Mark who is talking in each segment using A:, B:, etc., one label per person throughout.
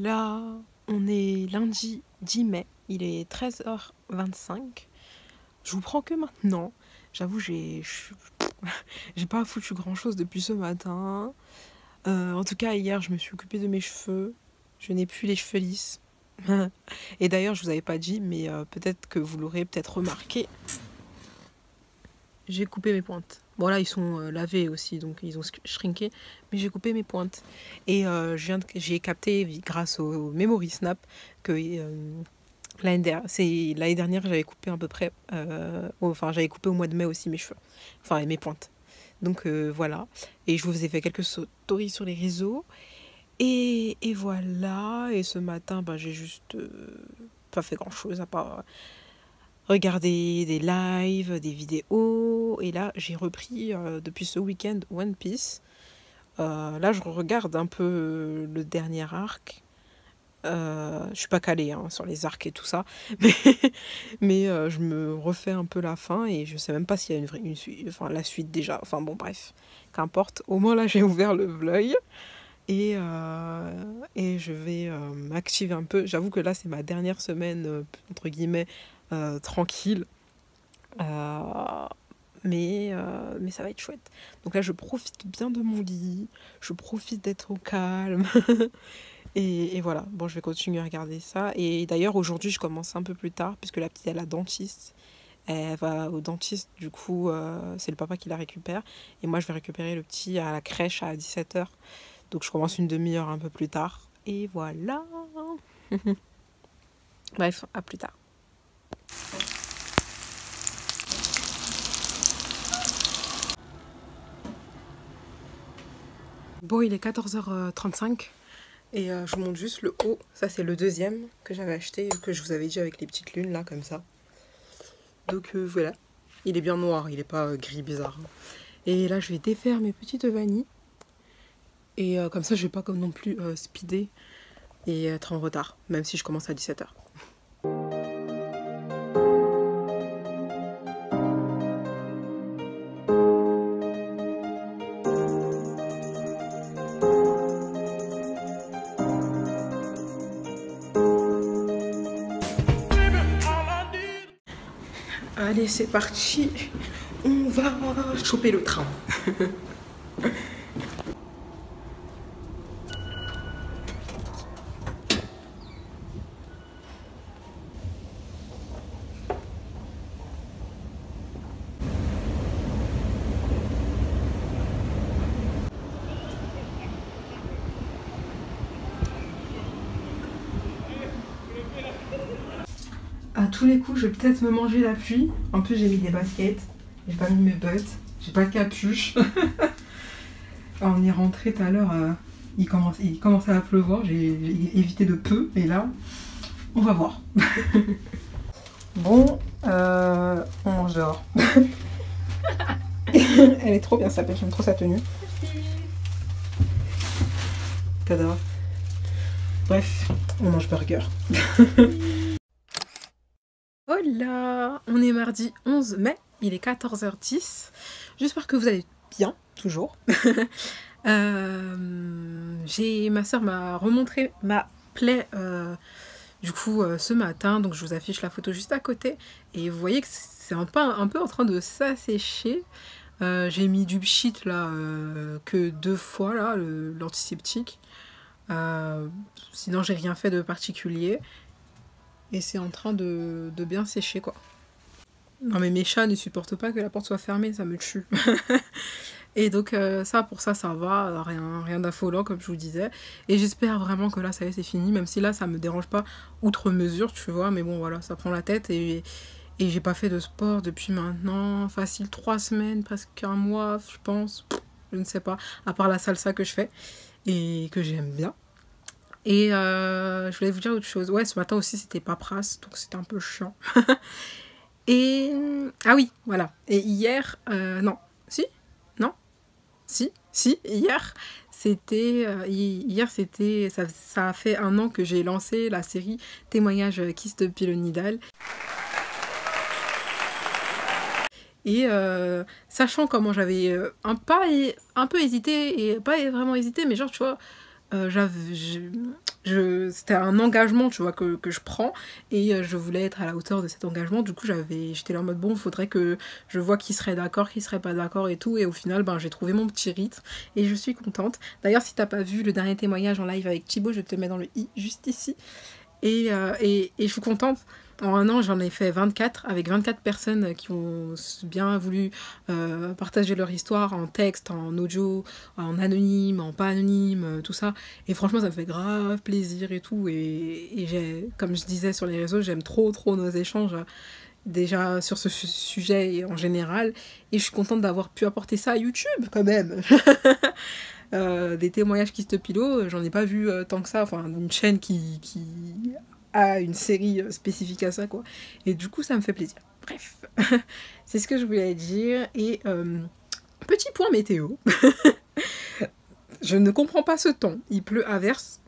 A: Là, on est lundi 10 mai, il est 13h25. Je vous prends que maintenant. J'avoue, j'ai pas foutu grand chose depuis ce matin. En tout cas, hier, je me suis occupée de mes cheveux. Je n'ai plus les cheveux lisses. Et d'ailleurs, je vous avais pas dit, mais peut-être que vous l'aurez peut-être remarqué. J'ai coupé mes pointes. Bon là, ils sont lavés aussi, donc ils ont shrinké. Mais j'ai coupé mes pointes. Et j'ai capté, grâce au Memory Snap, que l'année dernière, j'avais coupé à peu près... enfin, j'avais coupé au mois de mai aussi mes cheveux. Enfin, mes pointes. Donc voilà. Et je vous ai fait quelques stories sur les réseaux. Et voilà. Et ce matin, j'ai juste pas fait grand-chose à part... regarder des lives, des vidéos. Et là, j'ai repris depuis ce week-end One Piece. Là, je regarde un peu le dernier arc. Je suis pas calée sur les arcs et tout ça. Mais je me refais un peu la fin et je sais même pas s'il y a une suite, enfin la suite déjà. Enfin bon, bref, qu'importe. Au moins là, j'ai ouvert le vlog. Et je vais m'activer un peu. J'avoue que là, c'est ma dernière semaine, entre guillemets, tranquille. Mais ça va être chouette. Donc là, je profite bien de mon lit. Je profite d'être au calme. et voilà. Bon, je vais continuer à regarder ça. Et d'ailleurs, aujourd'hui, je commence un peu plus tard, puisque la petite, elle a dentiste. Elle va au dentiste, du coup, c'est le papa qui la récupère. Et moi, je vais récupérer le petit à la crèche à 17h. Donc je commence une demi-heure un peu plus tard. Et voilà. Bref, à plus tard. Bon, il est 14h35. Et je vous montre juste le haut. Ça, c'est le deuxième que j'avais acheté, que je vous avais dit avec les petites lunes, là, comme ça. Donc voilà. Il est bien noir, il est pas gris bizarre. Et là, je vais défaire mes petites vanilles. Et comme ça, je vais pas comme non plus speeder et être en retard, même si je commence à 17h. Allez, c'est parti. On va choper le train. À tous les coups, je vais peut-être me manger la pluie. En plus, j'ai mis des baskets. J'ai pas mis mes bottes. J'ai pas de capuche. On est rentré tout à l'heure. Il commençait à pleuvoir. J'ai évité de peu. Et là, on va voir. Bon, on mange dehors. Elle est trop bien sapée. J'aime trop sa tenue. Tada. Bref, on mange burger. Voilà, on est mardi 11 mai, il est 14h10. J'espère que vous allez bien, toujours. Ma soeur m'a remontré ma plaie du coup ce matin, donc je vous affiche la photo juste à côté. Et vous voyez que c'est un peu en train de s'assécher. J'ai mis du pchit là, que 2 fois là, l'antiseptique. Sinon j'ai rien fait de particulier. Et c'est en train de bien sécher quoi. Non mais mes chats ne supportent pas que la porte soit fermée, ça me tue. Et donc pour ça va, rien d'affolant comme je vous disais. Et j'espère vraiment que là ça y est c'est fini, même si là ça me dérange pas outre mesure tu vois. Mais bon voilà, ça prend la tête et j'ai pas fait de sport depuis maintenant facile 3 semaines, presque un mois je pense. Je ne sais pas, à part la salsa que je fais et que j'aime bien. Et je voulais vous dire autre chose. Ouais, ce matin aussi, c'était paperasse, donc c'était un peu chiant. Et... ah oui, voilà. Et hier... non. Si? Non? Si? Si, hier, c'était... ça a fait 1 an que j'ai lancé la série Témoignages kyste pilonidal. Et sachant comment j'avais un peu hésité, et pas vraiment hésité, mais genre, tu vois... c'était un engagement, tu vois, que je prends, et je voulais être à la hauteur de cet engagement. Du coup, j'étais là en mode, bon, il faudrait que je vois qui serait d'accord, qui serait pas d'accord et tout, et au final, ben, j'ai trouvé mon petit rythme, et je suis contente. D'ailleurs, si t'as pas vu le dernier témoignage en live avec Thibaut, je te le mets dans le i juste ici, et je suis contente. En un an, j'en ai fait 24 avec 24 personnes qui ont bien voulu partager leur histoire en texte, en audio, en anonyme, en pas anonyme, tout ça. Et franchement, ça me fait grave plaisir et tout. Et comme je disais sur les réseaux, j'aime trop nos échanges déjà sur ce sujet et en général. Et je suis contente d'avoir pu apporter ça à YouTube quand même. Des témoignages qui se pilot, j'en ai pas vu tant que ça. Enfin, une chaîne qui à une série spécifique à ça, quoi. Et du coup, ça me fait plaisir. Bref, c'est ce que je voulais dire. Et petit point météo. Je ne comprends pas ce temps. Il pleut à verse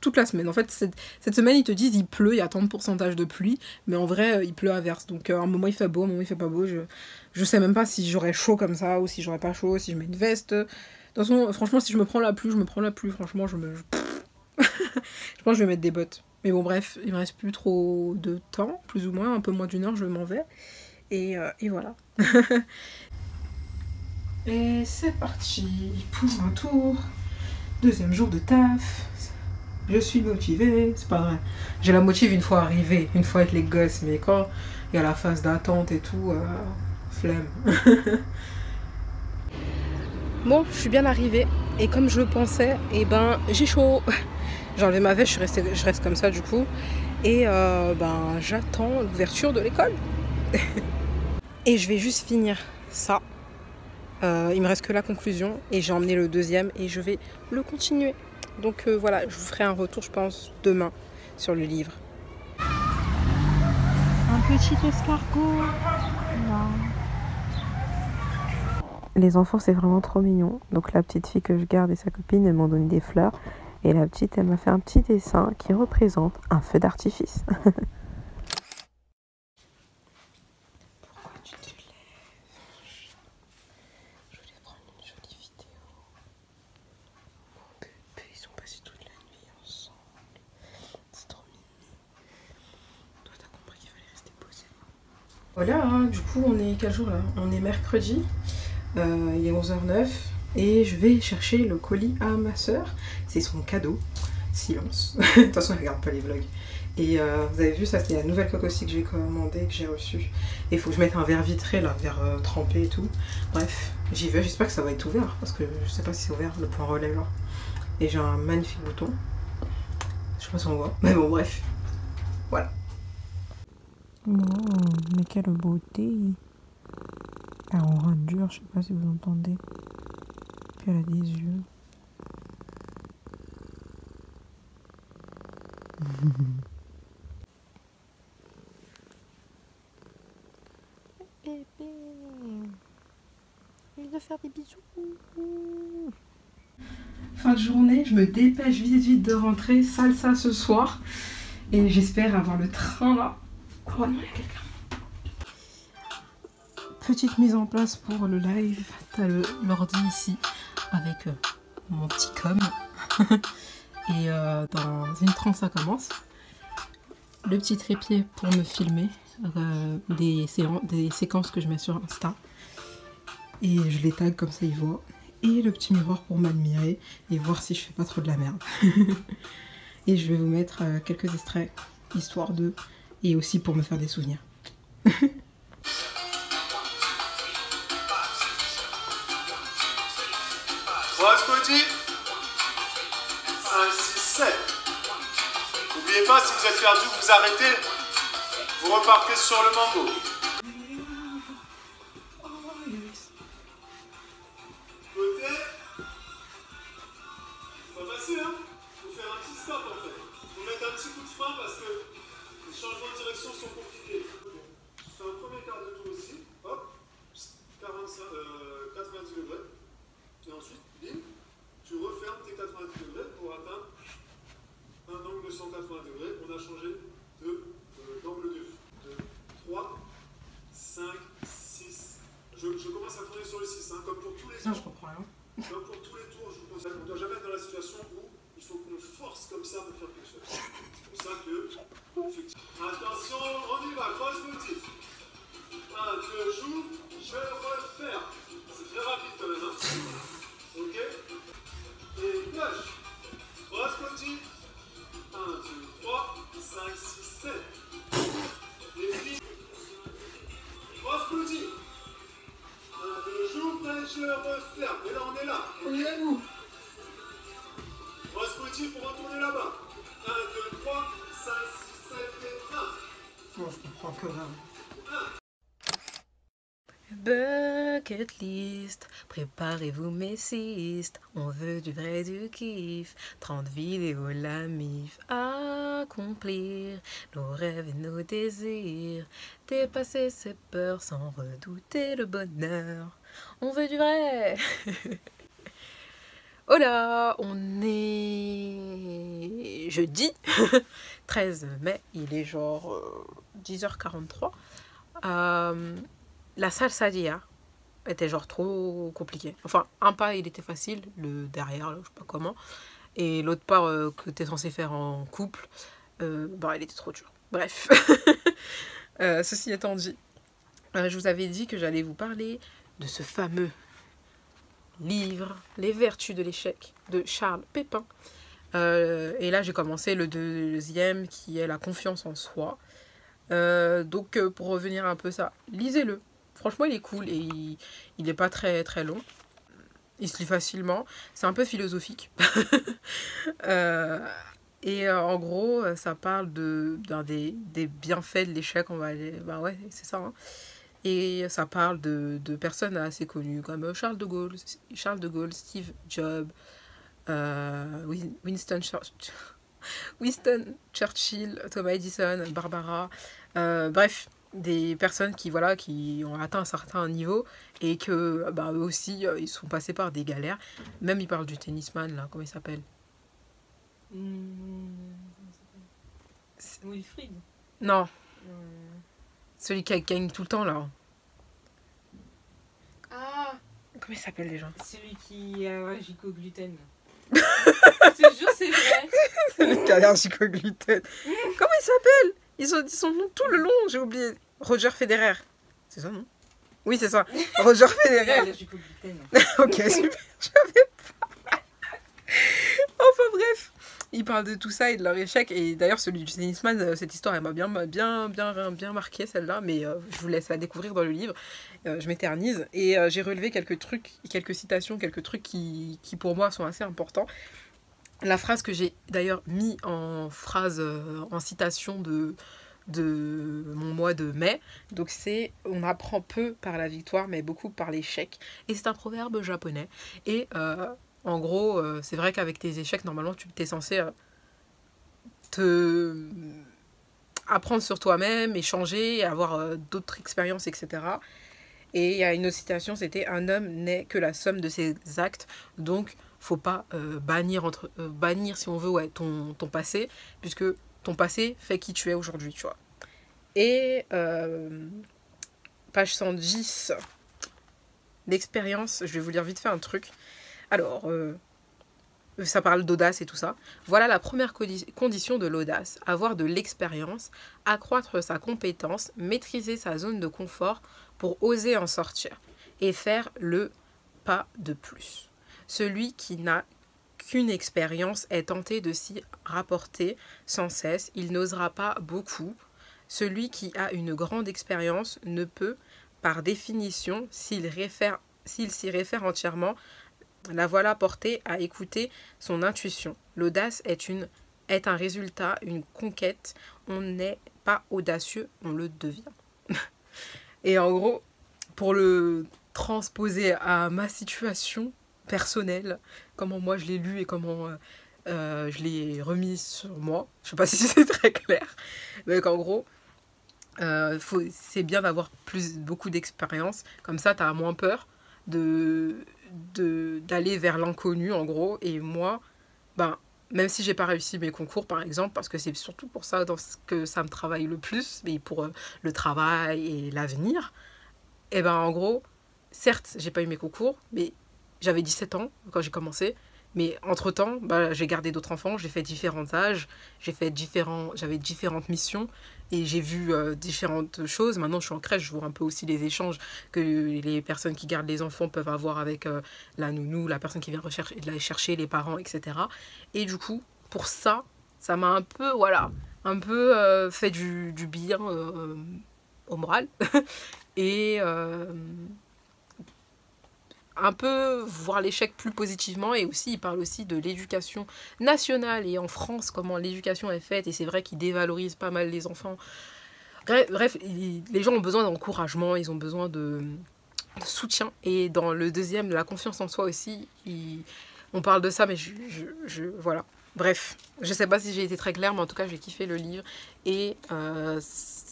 A: toute la semaine. En fait, cette semaine, ils te disent il pleut, il y a tant de pourcentage de pluie, mais en vrai, il pleut à verse. Donc, à un moment, il fait beau, à un moment, il fait pas beau. Je sais même pas si j'aurais chaud comme ça, ou si j'aurais pas chaud, si je mets une veste. De toute façon, franchement, si je me prends la pluie, je me prends la pluie. Franchement, je pense que je vais mettre des bottes. Mais bon, bref, il me reste plus trop de temps, plus ou moins, un peu moins d'une heure, je m'en vais. Et voilà. Et c'est parti pour un tour. Deuxième jour de taf. Je suis motivée, c'est pas vrai. J'ai la motive une fois arrivée, une fois avec les gosses, mais quand il y a la phase d'attente et tout, flemme. Bon, je suis bien arrivée, et comme je le pensais, et ben j'ai chaud. J'ai enlevé ma veste, je reste comme ça du coup. Et ben j'attends l'ouverture de l'école. Et je vais juste finir ça. Il me reste que la conclusion et j'ai emmené le deuxième et je vais le continuer. Donc voilà, je vous ferai un retour, je pense, demain sur le livre.
B: Un petit escargot. Wow. Les enfants, c'est vraiment trop mignon. Donc la petite fille que je garde et sa copine, elles m'ont donné des fleurs. Et la petite, elle m'a fait un petit dessin qui représente un feu d'artifice.
A: Pourquoi tu te lèves? Je voulais prendre une jolie vidéo. Mon bébé, ils ont passé toute la nuit ensemble. C'est trop mignon. Toi, t'as compris qu'il fallait rester posé. Voilà, hein, du coup, on est quel jour là? On est mercredi. Il est 11h09. Et je vais chercher le colis à ma soeur. C'est son cadeau. Silence. De toute façon, elle regarde pas les vlogs. Et vous avez vu, ça c'était la nouvelle coque aussi que j'ai commandée, que j'ai reçue. Et il faut que je mette un verre vitré, là, verre trempé et tout. Bref, j'y vais. J'espère que ça va être ouvert. Parce que je sais pas si c'est ouvert, le point relais là. Et j'ai un magnifique bouton. Je sais pas si on voit. Mais bon, bref. Voilà.
B: Oh, mais quelle beauté. Elle rend dur, je sais pas si vous entendez. Puis elle a des yeux. Bébé, il veut faire des bisous.
A: Fin de journée, je me dépêche vite de rentrer. Salsa ce soir. Et j'espère avoir le train là. Oh non, il y a quelqu'un. Petite mise en place pour le live. T'as l'ordi ici avec mon petit com. Et dans une tranche ça commence. Le petit trépied pour me filmer des séquences que je mets sur Insta. Et je les tag comme ça ils voient. Et le petit miroir pour m'admirer et voir si je fais pas trop de la merde. Et je vais vous mettre quelques extraits, histoire de... Et aussi pour me faire des souvenirs.
C: Cody, 5, 6, 7. N'oubliez pas, si vous êtes perdu, vous arrêtez. Vous repartez sur le mambo. Côté. C'est pas facile, hein? Il faut faire un petit stop en fait. Il faut mettre un petit coup de frein parce que les changements de direction sont compliqués. Je fais un premier quart de tour ici. Hop. 90 degrés. Et ensuite, bim. Tu refermes tes 90 degrés pour atteindre un angle de 180 degrés. On a changé d'angle de vue. 3, 5, 6. Je commence à tourner sur le 6, hein, comme pour tous les tours.
A: Je comprends rien.
C: Comme pour tous les tours, je vous conseille. On ne doit jamais être dans la situation où il faut qu'on force comme ça pour faire quelque chose. Cross motif. 1, 2, j'ouvre, je referme. C'est très rapide quand même, hein. Ok. Et gauche. Cross motif. 1, 2, 3, 5, 6, 7. Et puis, cross motif. 1, 2, j'ouvre et je referme. Et là, on est là.
A: On est où?
C: Cross motif pour retourner là-bas. 1, 2, 3, 5, 6, 7 et 1.
A: Bon, je comprends que là. Bucket list, préparez-vous mes cistes, on veut du vrai du kiff, 30 vidéos la mif, accomplir nos rêves et nos désirs, dépasser ses peurs sans redouter le bonheur, on veut du vrai. Hola, on est jeudi 13 mai, il est genre 10h43. La salsadia était genre trop compliquée. Enfin, un pas il était facile, le derrière, là, je sais pas comment. Et l'autre pas que t'es censé faire en couple, bah il était trop dur. Bref. Ceci étant dit, je vous avais dit que j'allais vous parler de ce fameux livre, Les Vertus de l'échec, de Charles Pépin. Et là, j'ai commencé le deuxième qui est La confiance en soi. Donc, pour revenir un peu ça, lisez-le. Franchement, il est cool et il est pas très, très long. Il se lit facilement. C'est un peu philosophique. En gros, ça parle d'un des bienfaits de l'échec. On va aller... Bah ouais, c'est ça. Hein. Et ça parle de personnes assez connues comme Charles de Gaulle, Steve Jobs, Winston Churchill, Thomas Edison, Barbara, bref, des personnes qui ont atteint un certain niveau et que bah, eux aussi ils sont passés par des galères. Même ils parlent du tennisman là, comment il s'appelle?
B: Wilfried.
A: Non. Celui qui gagne tout le temps là.
B: Ah,
A: Comment il s'appelle déjà?
B: celui qui a allergique au gluten. Je te jure, c'est vrai.
A: Celui qui a allergique au gluten. Comment il s'appelle? Ils sont tout le long, j'ai oublié. Roger Federer. C'est ça, non? Oui, c'est ça. Roger
B: Il est
A: Federer.
B: allergique au gluten.
A: Ok, super. J'avais pas. Enfin bref. Ils parlent de tout ça et de leur échec. Et d'ailleurs, celui du tennisman, cette histoire, elle m'a bien marqué, celle-là. Mais je vous laisse la découvrir dans le livre. Je m'éternise. Et j'ai relevé quelques trucs, quelques citations, quelques trucs qui pour moi sont assez importants. La phrase que j'ai d'ailleurs mis en phrase, en citation de mon mois de mai. Donc c'est « On apprend peu par la victoire, mais beaucoup par l'échec ». Et c'est un proverbe japonais. Et en gros, c'est vrai qu'avec tes échecs, normalement, tu es censé te apprendre sur toi-même, échanger, avoir d'autres expériences, etc. Et il y a une autre citation, c'était « Un homme n'est que la somme de ses actes ». Donc, faut pas bannir, si on veut, ouais, ton passé, puisque ton passé fait qui tu es aujourd'hui, tu vois. Et page 110, l'expérience, je vais vous lire vite fait un truc. Alors, ça parle d'audace et tout ça. Voilà la première condition de l'audace, avoir de l'expérience, accroître sa compétence, maîtriser sa zone de confort pour oser en sortir et faire le pas de plus. Celui qui n'a qu'une expérience est tenté de s'y rapporter sans cesse, il n'osera pas beaucoup. Celui qui a une grande expérience ne peut, par définition, s'il s'y réfère entièrement, la voilà portée à écouter son intuition. L'audace est un résultat, une conquête. On n'est pas audacieux, on le devient. Et en gros, pour le transposer à ma situation personnelle, comment moi je l'ai lu et comment je l'ai remis sur moi. Je sais pas si c'est très clair. Mais qu'en gros, c'est bien d'avoir beaucoup d'expérience. Comme ça, tu as moins peur d'aller vers l'inconnu, en gros. Et moi, ben, même si j'ai pas réussi mes concours, par exemple, parce que c'est surtout pour ça que ça me travaille le plus, mais pour le travail et l'avenir, et ben en gros, certes, j'ai pas eu mes concours, mais j'avais 17 ans quand j'ai commencé, Mais entre-temps, bah, j'ai gardé d'autres enfants, j'ai fait différents âges, j'avais différentes missions et j'ai vu différentes choses. Maintenant, je suis en crèche, je vois un peu aussi les échanges que les personnes qui gardent les enfants peuvent avoir avec la nounou, la personne qui vient les chercher, les parents, etc. Et du coup, pour ça, ça m'a un peu, voilà, un peu fait du bien au moral. Et un peu voir l'échec plus positivement. Et aussi il parle aussi de l'éducation nationale et en France comment l'éducation est faite, et c'est vrai qu'il dévalorise pas mal les enfants. Bref, les gens ont besoin d'encouragement, ils ont besoin de soutien, et dans le deuxième, de la confiance en soi aussi, on parle de ça, mais voilà. Bref, je sais pas si j'ai été très claire, mais en tout cas j'ai kiffé le livre, et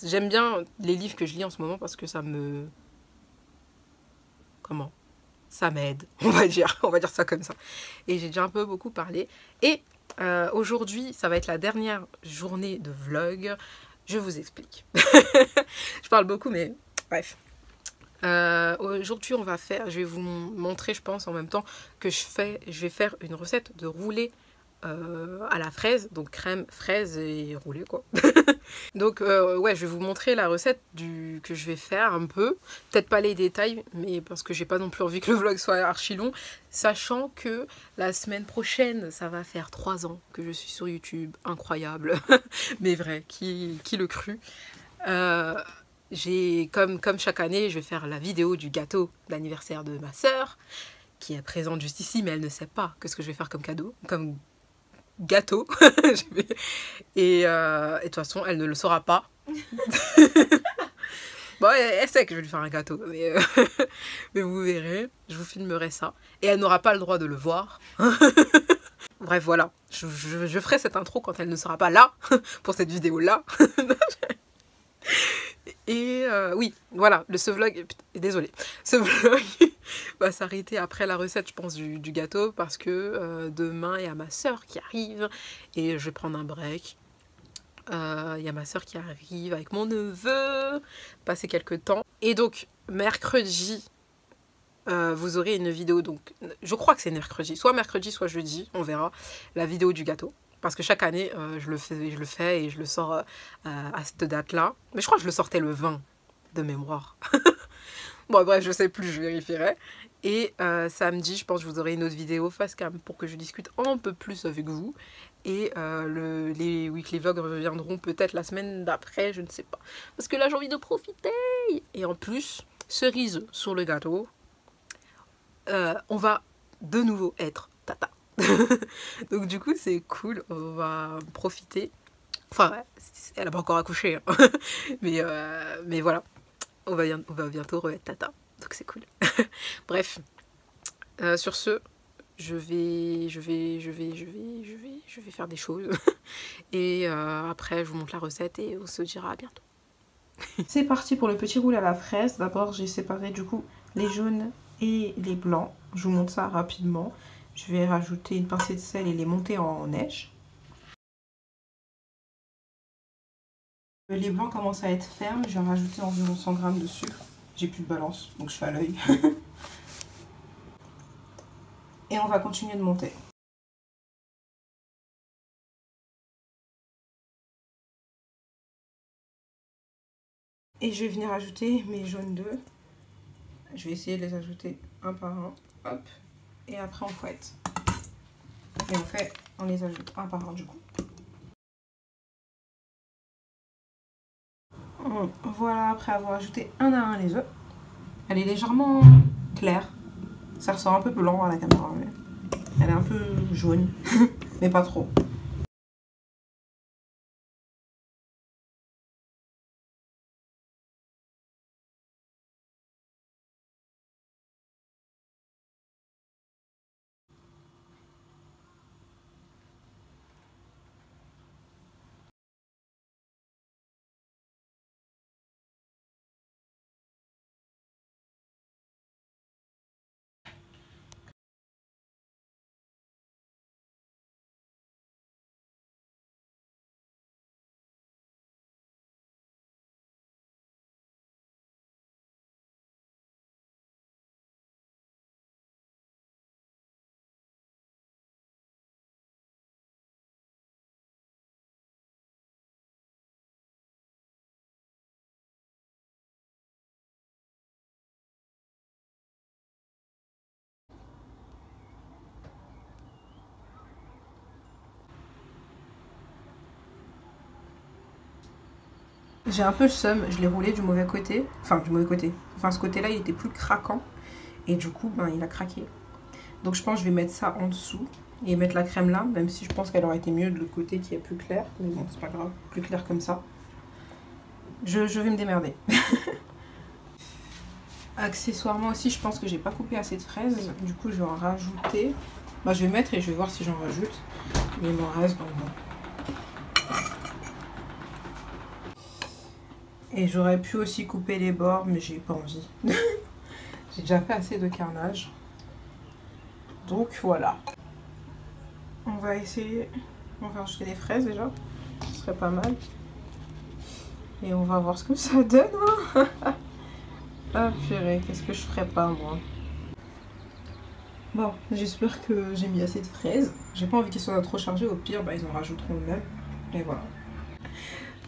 A: j'aime bien les livres que je lis en ce moment parce que ça me... Comment, ça m'aide, on va dire ça comme ça. Et j'ai déjà un peu beaucoup parlé. Et aujourd'hui, ça va être la dernière journée de vlog. Je vous explique. Je parle beaucoup, mais bref. Aujourd'hui, je vais vous montrer, je pense, en même temps que je vais faire une recette de roulé à la fraise, donc crème, fraise et roulé, quoi. Donc ouais, je vais vous montrer la recette que je vais faire un peu. Peut-être pas les détails, mais parce que j'ai pas non plus envie que le vlog soit archi long. Sachant que la semaine prochaine, ça va faire 3 ans que je suis sur YouTube. Incroyable. Mais vrai, qui le crut. Comme chaque année, je vais faire la vidéo du gâteau d'anniversaire de ma sœur, qui est présente juste ici, mais elle ne sait pas que ce que je vais faire comme cadeau, comme gâteau. Et de toute façon, elle ne le saura pas. Bon, elle sait que je vais lui faire un gâteau, mais vous verrez, je vous filmerai ça. Et elle n'aura pas le droit de le voir. Bref, voilà, je ferai cette intro quand elle ne sera pas là, pour cette vidéo-là. Et oui, voilà, ce vlog, désolé, ce vlog va s'arrêter après la recette, je pense, du gâteau, parce que demain, il y a ma soeur qui arrive, et je vais prendre un break. Il y a ma soeur qui arrive avec mon neveu, passer quelques temps. Et donc, mercredi, vous aurez une vidéo, donc, je crois que c'est mercredi, soit jeudi, on verra, la vidéo du gâteau. Parce que chaque année, je le fais et je le sors à cette date-là. Mais je crois que je le sortais le 20 de mémoire. Bon, bref, je sais plus, je vérifierai. Et samedi, je pense que vous aurez une autre vidéo face cam pour que je discute un peu plus avec vous. Et les weekly vlogs reviendront peut-être la semaine d'après, je ne sais pas. Parce que là, j'ai envie de profiter. Et en plus, cerise sur le gâteau, on va de nouveau être tata. Donc du coup, c'est cool, on va profiter. Enfin, ouais, elle n'a pas encore accouché. Hein. mais voilà, on va bientôt être tata. Donc c'est cool. Bref, sur ce, je vais faire des choses. Et après, je vous montre la recette et on se dira à bientôt.
B: C'est parti pour le petit roule à la fraise. D'abord, j'ai séparé du coup les jaunes et les blancs. Je vous montre ça rapidement. Je vais rajouter une pincée de sel et les monter en neige. Les blancs commencent à être fermes. Je vais rajouter environ 100 g de sucre. J'ai plus de balance, donc je fais à l'œil. Et on va continuer de monter. Et je vais venir ajouter mes jaunes d'œufs. Je vais essayer de les ajouter un par un. Hop. Et après on fouette. Et on les ajoute un par un du coup. Voilà, après avoir ajouté un à un les œufs. Elle est légèrement claire. Ça ressort un peu blanc à la caméra, mais elle est un peu jaune, mais pas trop. J'ai un peu le seum, je l'ai roulé du mauvais côté. Enfin, du mauvais côté. Enfin, ce côté-là, il était plus craquant. Et du coup, ben, il a craqué. Donc je pense que je vais mettre ça en dessous. Et mettre la crème là. Même si je pense qu'elle aurait été mieux de l'autre côté qui est plus clair. Mais bon, c'est pas grave. Plus clair comme ça. Je vais me démerder. Accessoirement aussi, je pense que j'ai pas coupé assez de fraises. Du coup, je vais en rajouter. Bah, je vais mettre et je vais voir si j'en rajoute. Mais il m'en reste, donc bon. Et j'aurais pu aussi couper les bords, mais j'ai pas envie. J'ai déjà fait assez de carnage. Donc voilà. On va essayer. On va rajouter les fraises déjà. Ce serait pas mal. Et on va voir ce que ça donne. Hein. Ah purée, qu'est-ce que je ferais pas moi. Bon, j'espère que j'ai mis assez de fraises. J'ai pas envie qu'ils soient trop chargés. Au pire, bah, ils en rajouteront eux-mêmes. Et voilà.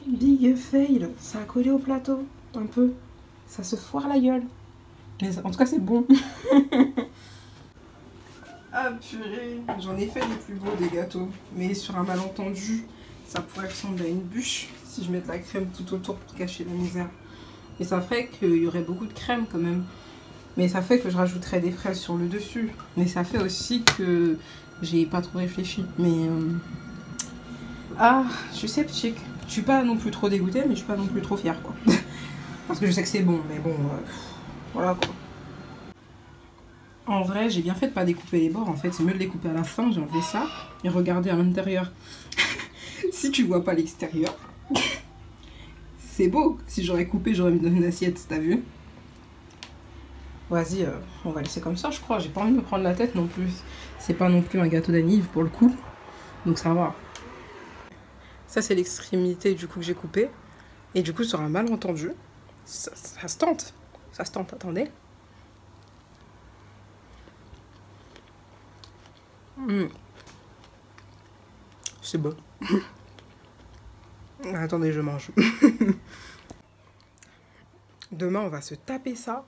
B: Big fail. Ça a collé au plateau. Un peu. Ça se foire la gueule. Mais en tout cas, c'est bon. Ah purée. J'en ai fait des plus beaux des gâteaux. Mais sur un malentendu, ça pourrait ressembler à une bûche. Si je mets de la crème tout autour pour cacher la misère. Et ça ferait qu'il y aurait beaucoup de crème quand même. Mais ça fait que je rajouterais des fraises sur le dessus. Mais ça fait aussi que j'ai pas trop réfléchi. Mais ah, je suis sceptique. Je suis pas non plus trop dégoûtée, mais je suis pas non plus trop fière quoi. Parce que je sais que c'est bon, mais bon, voilà quoi. En vrai, j'ai bien fait de pas découper les bords. En fait, c'est mieux de les couper à la fin. J'ai enlevé ça et regardez à l'intérieur. Si tu vois pas l'extérieur, c'est beau. Si j'aurais coupé, j'aurais mis dans une assiette, t'as vu? Vas-y, on va laisser comme ça, je crois. J'ai pas envie de me prendre la tête non plus. C'est pas non plus un gâteau d'anniv pour le coup. Donc ça va. Ça, c'est l'extrémité du coup que j'ai coupé. Et du coup, sur un malentendu, ça se tente. Ça se tente, attendez. C'est bon. Attendez, je mange. Demain, on va se taper ça.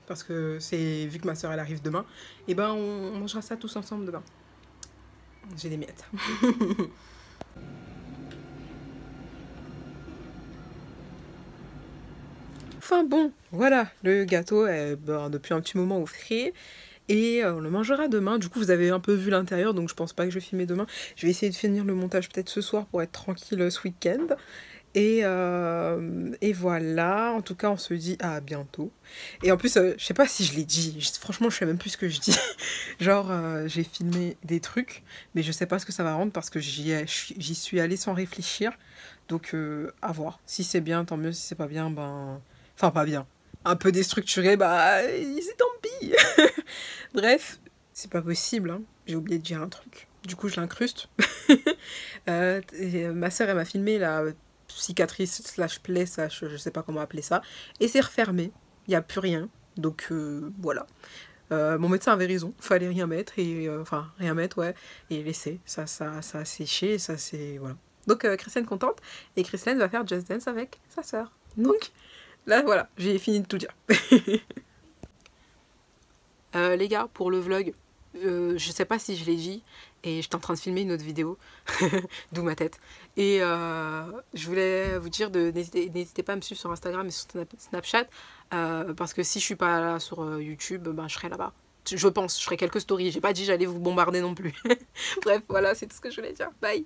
B: Parce que c'est vu que ma soeur elle arrive demain, et ben on mangera ça tous ensemble demain. J'ai des miettes. Enfin bon, voilà, le gâteau est depuis un petit moment au frais. Et on le mangera demain. Du coup, vous avez un peu vu l'intérieur, donc je pense pas que je vais filmer demain. Je vais essayer de finir le montage peut-être ce soir pour être tranquille ce week-end. Et voilà, en tout cas, on se dit à bientôt. Et en plus, je sais pas si je l'ai dit. Franchement, je sais même plus ce que je dis. Genre, j'ai filmé des trucs, mais je sais pas ce que ça va rendre parce que j'y suis allée sans réfléchir. Donc, à voir. Si c'est bien, tant mieux. Si c'est pas bien, ben... Enfin, pas bien. Un peu déstructuré, bah, c'est tant pis. Bref, c'est pas possible, hein. J'ai oublié de dire un truc. Du coup, je l'incruste. Ma soeur, elle m'a filmé la cicatrice slash plaie slash je sais pas comment appeler ça. Et c'est refermé. Il n'y a plus rien. Donc, voilà. Mon médecin avait raison. Fallait rien mettre. Et, enfin, rien mettre, ouais. Et laisser. Ça a séché. Ça, c'est... Voilà. Donc, Christiane contente. Et Christiane va faire Just Dance avec sa soeur. Donc... Là, voilà, j'ai fini de tout dire. Les gars, pour le vlog, je sais pas si je l'ai dit, et j'étais en train de filmer une autre vidéo, d'où ma tête. Et je voulais vous dire n'hésitez pas à me suivre sur Instagram et sur Snapchat, parce que si je suis pas là sur YouTube, ben, je serai là-bas. Je pense, je ferai quelques stories. J'ai pas dit j'allais vous bombarder non plus. Bref, voilà, c'est tout ce que je voulais dire. Bye.